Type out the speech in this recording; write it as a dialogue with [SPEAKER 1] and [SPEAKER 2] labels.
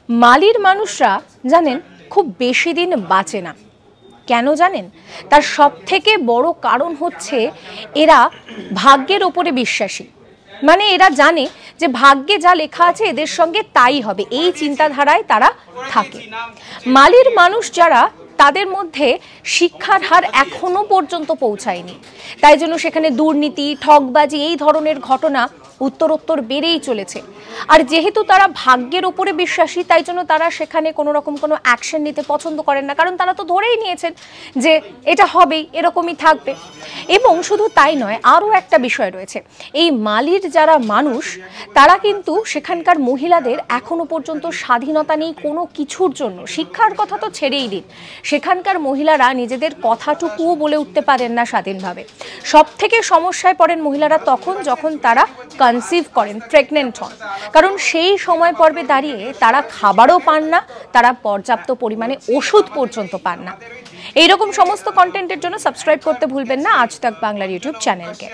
[SPEAKER 1] মালির মানুষরা জানেন খুব বেশি দিন বাঁচে না। কেন জানেন? তার সবথেকে বড় কারণ হচ্ছে এরা ভাগ্যের ওপরে বিশ্বাসী। মানে এরা জানে যে ভাগ্যে যা লেখা আছে এদের সঙ্গে তাই হবে, এই চিন্তাধারায় তারা থাকে। মালির মানুষ যারা, তাদের মধ্যে শিক্ষার হার এখনো পর্যন্ত পৌঁছায়নি, তাই জন্য সেখানে দুর্নীতি, ঠকবাজি এই ধরনের ঘটনা উত্তরোত্তর বেড়েই চলেছে। আর যেহেতু তারা ভাগ্যের উপরে বিশ্বাসী, তাই জন্য তারা সেখানে কোনো রকম কোনো অ্যাকশন নিতে পছন্দ করেন না, কারণ তারা তো ধরেই নিয়েছেন যে এটা হবেই, এরকমই থাকবে। এবং শুধু তাই নয়, আরও একটা বিষয় রয়েছে। এই মালির যারা মানুষ, তারা কিন্তু সেখানকার মহিলাদের এখনো পর্যন্ত স্বাধীনতা নেই কোনো কিছুর জন্য। শিক্ষার কথা তো ছেড়েই দিন, সেখানকার মহিলারা নিজেদের কথাটুকুও বলে উঠতে পারেন না স্বাধীনভাবে। সব থেকে সমস্যায় পড়েন মহিলারা তখন, যখন তারা কনসিভ করেন, প্রেগনেন্ট হন, কারণ সেই সময় পর্বে দাঁড়িয়ে তারা খাবারও পান না, তারা পর্যাপ্ত পরিমাণে ওষুধ পর্যন্ত পান না। এইরকম সমস্ত কন্টেন্টের জন্য সাবস্ক্রাইব করতে ভুলবেন না আজ তাক বাংলার ইউটিউব চ্যানেলকে।